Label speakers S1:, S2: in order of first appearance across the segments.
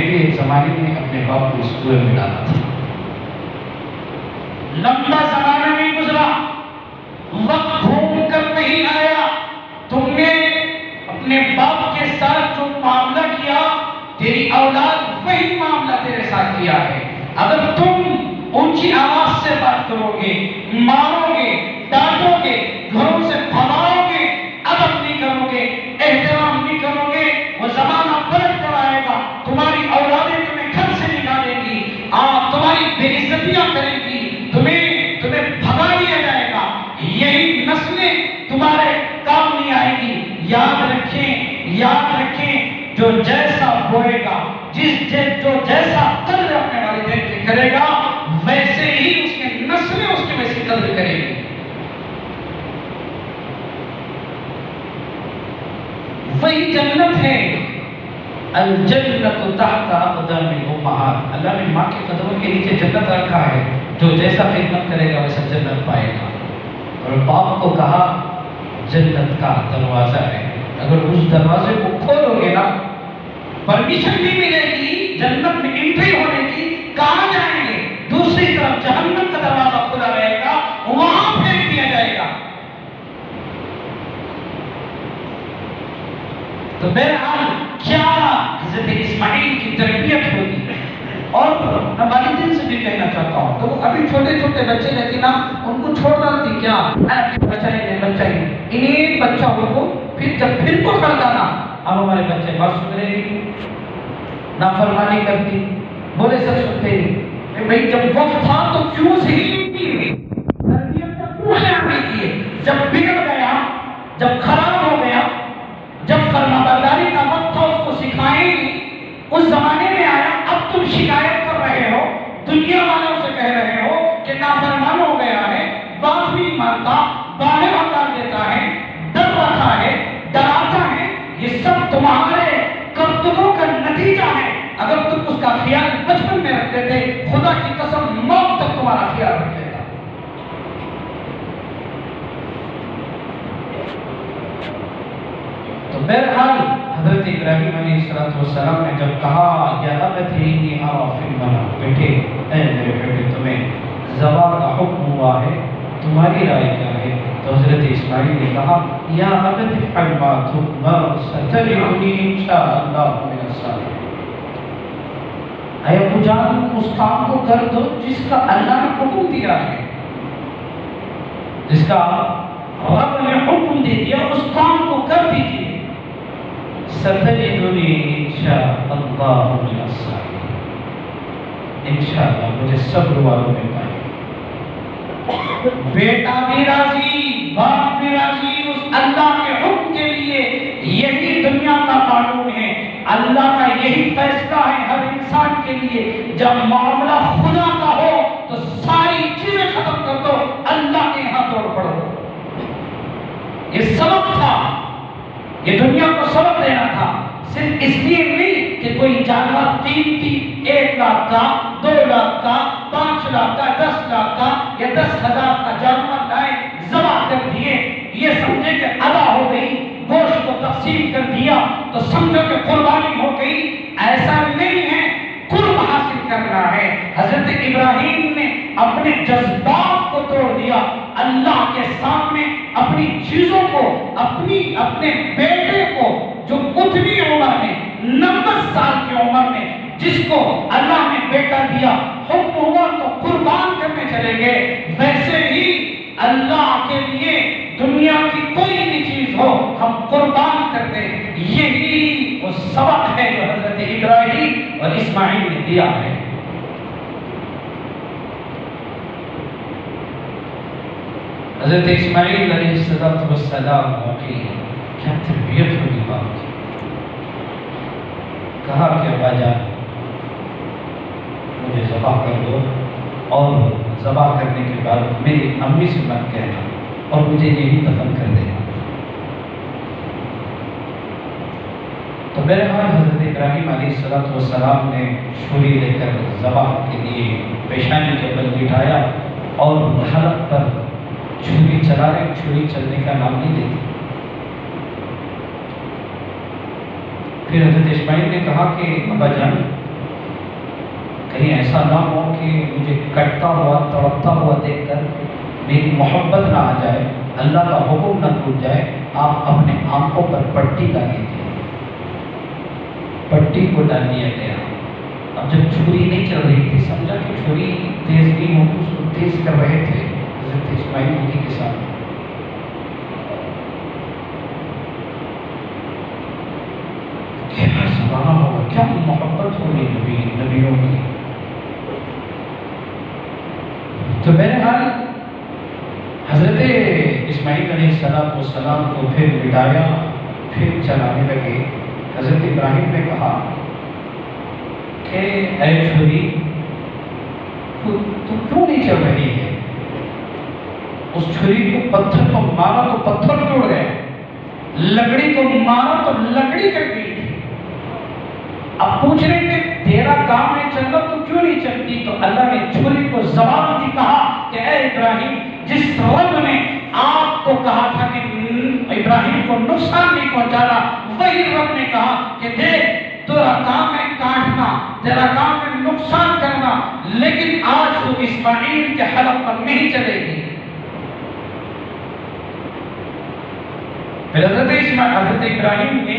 S1: بیٹے ایک زمانے میں اپنے باپ کو اس کنویں میں ڈالا تھا. لمبا زمانہ نہیں گزرا، وقت گھوم کر نہیں آیا، تم نے اپنے باپ کے ساتھ جو معاملہ کیا، تیری اولاد وہی معاملہ تیرے ساتھ کیا ہے. اگر تم اونچی آواز سے بات کرو گے، مارو گے، ڈانٹو گے، گھروں سے بھگاؤ گے، ادب نہیں کرو گے، احترام نہیں کرو گے، وہ زمانہ پلٹ کر آئے گا، تمہاری اولادیں تمہیں گھر سے نکالیں گی، تمہاری بے عزتیاں کریں گی، تمہیں بھگا دیا جائے گا. یہی نسلیں تمہارے کام نہیں آئے گی. یاد رکھیں جو جیسا بوئے گا، جو جیسا قدر اپنے والدین کی کرے گا، ویسے ہی اس کی نسلیں اس کی ویسی قدر کرے گی. وہی جنت ہے. الجنت تحت اقدام الامہات. اللہ نے ماں کے قدموں کے نیچے جنت رکھا ہے. جو جیسا خدمت کرے گا ویسا جنت پائے گا. اور باپ کو کہا جنت کا دروازہ ہے، اگر اس دروازے کو کھولو گے نا، پرمیشن بھی ملے گی جنت میں انٹری ہونے کی. کہاں جائیں گے؟ دوسری طرف جہنم کا دروازہ کھلا رہے گا، وہاں پھینک دیا جائے گا. تو بہرحال کیا حضرت اسماعیل کی تربیت ہوگی. اور میں والدین سے بھی کہنا چاہتا ہوں، تو ابھی چھوٹے چھوٹے بچے رہتے نا، ان کو چھوڑ ڈالتی کیا بچائیں انہیں بچہ کو پھر کو کر جانا. اب ہمارے بچے بات سن رہے ہیں، نافرمانی کرتی، بولے سب سنتے ہی. بھائی جب وقت تھا تو کیوں صحیح نہیں کیے، تربیت کا کیوں نہیں کیے؟ جب بگڑ گیا، جب خراب ہو گیا، جب فرمانبرداری کا وقت تھا اس کو سکھائیں گے. اس زمانے میں آیا، اب تم شکایت کر رہے ہو، دنیا والوں سے کہہ رہے ہو کہ نافرمان ہو گیا ہے، بات نہیں مانتا، باہر ہٹا دیتا ہے، ڈر رکھا ہے، ڈراتا ہے. یہ سب تمہارے کرتوتوں کا نتیجہ ہے. اگر تم اس کا خیال بچپن میں رکھتے تھے، خدا کی قسم موت تک تمہارا خیال رکھے گا. تو بہرحال حضرت ابراہیم علیہ السلام نے جب کہا یا ابت انی ارى فی المنام، بیٹے اے میرے بیٹے تمہیں ذبح کا حکم ہوا ہے، تمہاری رائے کیا ہے؟ تو حضرت اسماعیل نے کہا یا ابت افعل ما تؤمر ستجدنی ان شاء اللہ من الصالحین. اے ابو جان اس کام کو کر دو جس کا اللہ نے حکم دیا ہے، جس کا رب نے حکم دے دیا، اس کام کو کر دیجیے. ستجدنی انشاءاللہ من الصالحین، انشاءاللہ مجھے صبر والوں میں پائے. بیٹا بھی راضی، باپ بھی راضی اس اللہ کے حکم کے لیے. یہی دنیا کا قانون ہے، اللہ کا یہی فیصلہ ہے ہر انسان کے لیے. جب معاملہ خدا کا ہو تو ساری چیزیں ختم کر دو، اللہ کے یہاں دوڑ پڑو. یہ سبق تھا، یہ دنیا کو سبق دینا تھا. صرف اس لیے نہیں کہ کوئی جانور قیمتی 1 لاکھ کا، 2 لاکھ کا، 5 لاکھ کا، 10 لاکھ کا یا 10,000 کا جانور لائے، ذبح کر دیے، یہ سمجھے کہ ادا ہو گئی، گوشت کو تقسیم کر دیا تو سمجھو کہ قربانی ہو گئی. ایسا نہیں ہے، قرب حاصل کرنا ہے. حضرت ابراہیم نے اپنے جذبات کو توڑ دیا، اللہ کے سامنے اپنی چیزوں کو، اپنے بیٹے کو جو اتنی عمر میں 90 سال کی عمر میں جس کو اللہ نے بیٹا دیا، حکم ہوا تو قربان کرنے چلے گئے. ویسے ہی اللہ کے لیے دنیا کی کوئی بھی چیز ہو ہم قربان کرتے ہیں. یہی وہ سبق ہے جو حضرت ابراہیم اور اسماعیل نے دیا ہے. حضرت اسماعیل علیہ السلام واقعی کیا تربیت ہوگی باپ کی. کہا کہ ابا جان مجھے ذبح کر دو، اور ذبح کرنے کے بعد میری امی سے مت کہنا اور مجھے یہی دفن کر دینا. تو بہرحال حضرت ابراہیم علیہ السلام نے چھری لے کر ذبح کے لیے پیشانی کے بل بٹھایا اور حلق پر چھری چلا رہے. چھری چلنے کا نام نہیں لیتی. پھر حضرت اسماعیل نے کہا کہ ابا جان کہیں ایسا نہ ہو کہ مجھے کٹتا ہوا تڑپتا ہوا دیکھ کر میری محبت نہ آ جائے، اللہ کا حکم نہ ٹوٹ جائے، آپ اپنے آنکھوں پر پٹی ڈال دیجیے۔ پٹی کو ڈال دیا گیا۔ اب جب چھری نہیں چل رہی تھی، سمجھا کہ چھری تیز نہیں ہوگی، اس کو تیز کر رہے تھے حضرت اسماعیل نبی کے ساتھ۔ کیا زمانہ ہوگا، کیا محبت ہوگی نبیوں کی۔ تو بہرحال حضرت اسماعیل علیہ السلام کو پھر بٹایا، پھر چلانے لگے۔ حضرت ابراہیم نے کہا کہ اے چھری تو کیوں نہیں چل رہی ہے؟ اس چھری کو پتھر کو مارا تو پتھر ٹوٹ گئے، لکڑی کو مارا تو لکڑی کٹ گئی۔ اب پوچھ رہے کہ تیرا کام نہیں چل رہا تو کیوں نہیں چلتی؟ تو اللہ نے چھری کو زبان دی، کہا کہ اے ابراہیم، جس رب نے آپ کو کہا تھا کہ ابراہیم کو نقصان نہیں پہنچانا، وہی رب نے کہا کہ دیکھ تیرا کام ہے کاٹنا، تیرا کام ہے نقصان کرنا، لیکن آج تو اسماعیل کے حلق پر نہیں چلے گی۔ پھر حضرت ابراہیم نے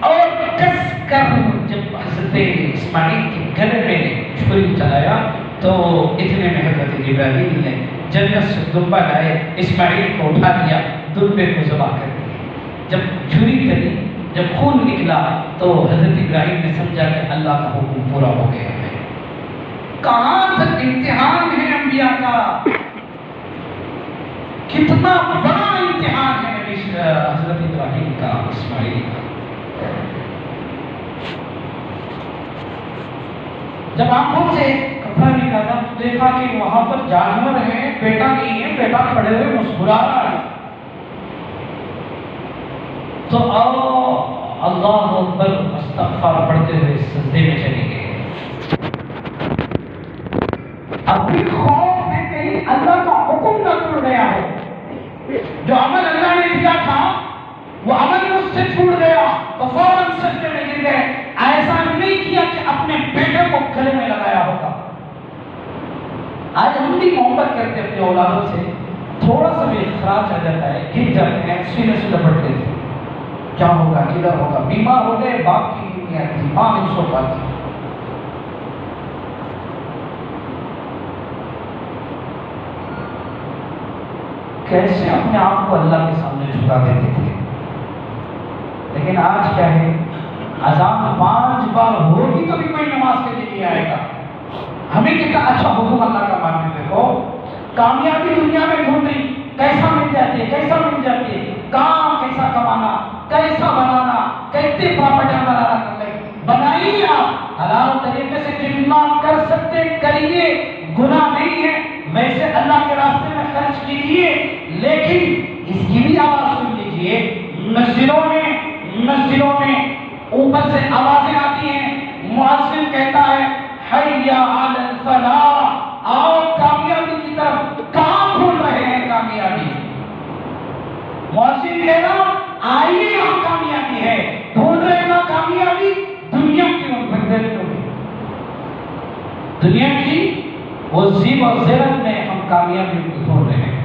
S1: اور کس کر جب حضرت اسماعیل کے گلے میں چھری چلایا تو اتنے میں حضرت ابراہیم نے جنت سے دمبا لائے، اسماعیل کو اٹھا لیا، دمبے کو ذبح کر دیا۔ جب چھری چلی، جب خون نکلا تو حضرت ابراہیم نے سمجھا کہ اللہ کا حکم پورا ہو گیا ہے۔ کہاں تک امتحان ہے انبیاء کا، کتنا بڑا امتحان ہے حضرت ابراہیم کا، اسماعیل کا۔ جب آنکھوں سے کپڑا نکالا تو دیکھا کہ وہاں پر جانور ہے، بیٹا نہیں ہے، بیٹا کھڑے ہوئے مسکرا رہا ہے۔ تو اللہ اکبر استغفار پڑھتے ہوئے سجدے میں چلی گئے۔ ابھی خوف ہے کہیں اللہ کا حکم نہ ٹوٹ گیا ہو، جو عمل اللہ نے دیا تھا وہ عمل اس سے چھوٹ گیا تو فوراً سجدے میں گر گئے۔ ایسا نہیں کیا کہ اپنے بیٹے کو گلے میں لگایا ہوگا۔ آج ہم بھی محبت کرتے اپنے اولادوں سے، تھوڑا سا بھی اخراج آ جاتا ہے، گر جاتے ہیں، سینے سے لپٹ لیتے ہیں، کیا ہوگا، کدھر ہوگا، بیمار ہو گئے، باپ کی نیند نہیں آتی، ماں نہیں سو پاتی۔ کیسے اپنے آپ کو اللہ کے سامنے جھکا دیتے تھے، لیکن آج کیا ہے، اذان 5 بار ہوگی تو بھی کوئی نماز کے لیے نہیں آئے گا۔ ہمیں کتنا اچھا حکم اللہ کا ماننے دیکھو، کامیابی دنیا میں ڈھونڈ رہی، کیسا مل جاتی ہے، کیسا مل جاتی ہے، کام کیسا کمانا، کیسا بنانا، کیسے پراپرٹیاں بنانا کر لیں، بنائیے آپ حلال طریقے سے جتنا کر سکتے کریے، گناہ نہیں ہے، ویسے اللہ کے راستے میں خرچ کیجیے، لیکن اس کی بھی آواز سن لیجیے، مسجدوں میں اوپر سے آوازیں آتی ہیں، مؤذن کہتا ہے حی علی الفلاح، آؤ کامیابی کی طرف، کہاں ڈھونڈ رہے ہیں کامیابی؟ مؤذن کہنا آئیے یہاں کامیابی ہے، ڈھونڈ رہے ہیں کامیابی دنیا کی دنیا کی وہ زیب و زینت میں ہم کامیابی کو ڈھونڈ رہے ہیں۔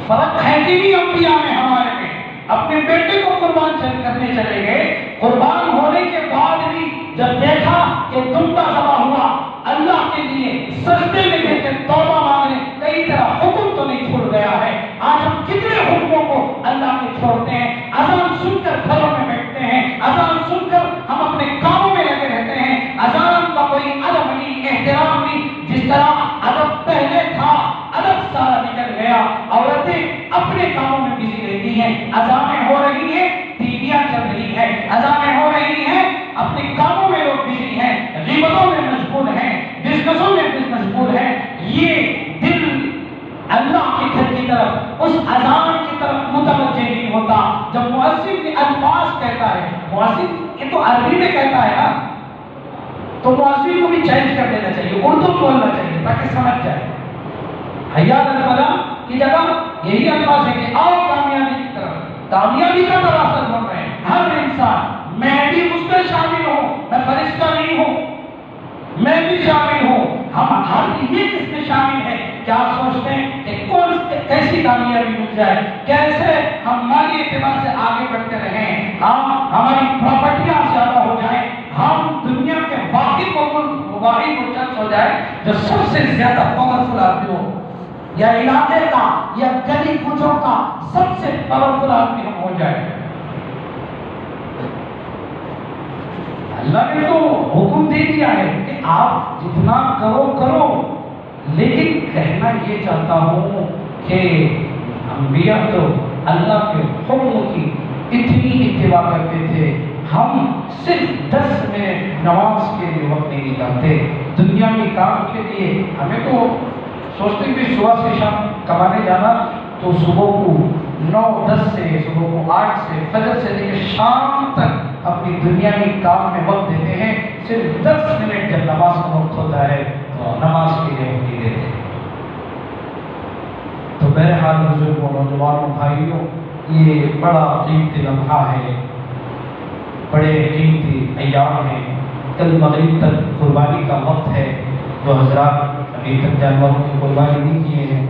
S1: فرق ہے کہ نہیں انبیاء میں ہمارے میں، اپنے بیٹے کو قربان کرنے چلے گئے، قربان ہونے کے بعد بھی جب دیکھا کہ دمبا ذبح ہوا، اللہ کے لیے سجدے میں گر کے توبہ مانگنے، کئی طرح حکم تو نہیں چھوڑ گیا ہے۔ آج ہم کتنے حکموں کو اللہ کے چھوڑتے ہیں، اذان سن کر گھروں میں بیٹھتے ہیں، اذان سن کر ہم اپنے کاموں میں لگے رہتے ہیں، اذان کا کوئی ادب نہیں، احترام نہیں، جس طرح ادب پہلے تھا، ادب سارا نکل گیا، عورتیں اپنے کاموں میں بزی رہتی ہیں، اذانیں ہو رہی ہیں، ٹیویاں چل رہی ہیں، اذانیں ہو رہی ہیں، اپنے کاموں میں لوگ بزی ہیں، غیبتوں میں مشغول ہیں، بزنسوں میں مشغول ہیں، یہ دل اللہ کے گھر کی طرف، اس اذان کی طرف متوجہ نہیں ہوتا۔ جب مؤذن کے الفاظ کہتا ہے، مؤذن یہ تو عربی میں کہتا ہے نا، تو مؤذن کو بھی چینج کر دینا چاہیے، اردو بولنا چاہیے تاکہ سمجھ جائے۔ حی علی الفلاح کی جگہ یہی الفاظ ہے کہ آؤ کامیابی کی طرف، کامیابی کا راستہ ڈھونڈ رہے ہیں ہر انسان، میں بھی اس میں شامل ہوں، میں فرشتہ نہیں ہوں، آخر یہ کس میں شامل ہے؟ کیا سوچتے ہیں کہ کیسی کامیابی مل جائے، کیسے ہم مالی اعتبار سے آگے بڑھتے رہیں، ہماری پراپرٹیاں زیادہ ہو جائیں، ہم دنیا کے واحد شخص ہو جائے جو سب سے زیادہ پاورفل آدمی ہو، یا علاقے کا یا گلی کوچوں کا سب سے پاورفل آدمی ہم ہو جائے۔ اللہ نے تو حکم دے دیا ہے کہ آپ جتنا کرو کرو، لیکن کہنا یہ چاہتا ہوں کہ انبیاء تو اللہ کے حکم کی اتنی اتباع کرتے تھے، ہم صرف 10 منٹ نماز کے لیے وقت نہیں نکالتے، دنیا میں کام کے لیے۔ ہمیں تو سوچتے کہ صبح سے شام کمانے جانا، تو صبح کو 9-10 سے، صبح کو 8 سے، فجر سے لے کے شام تک اپنی دنیاوی کام میں وقت دیتے ہیں، صرف 10 منٹ جب نماز کا وقت ہوتا ہے تو نماز کے لیے وقت نہیں دیتے۔ تو بہرحال بزرگوں، نوجوانوں، بھائیوں، یہ بڑا قیمتی لمحہ ہے، بڑے قیمتی ایام ہیں۔ کل مغرب تک قربانی کا وقت ہے، جو حضرات ابھی تک جانوروں کی قربانی نہیں کیے ہیں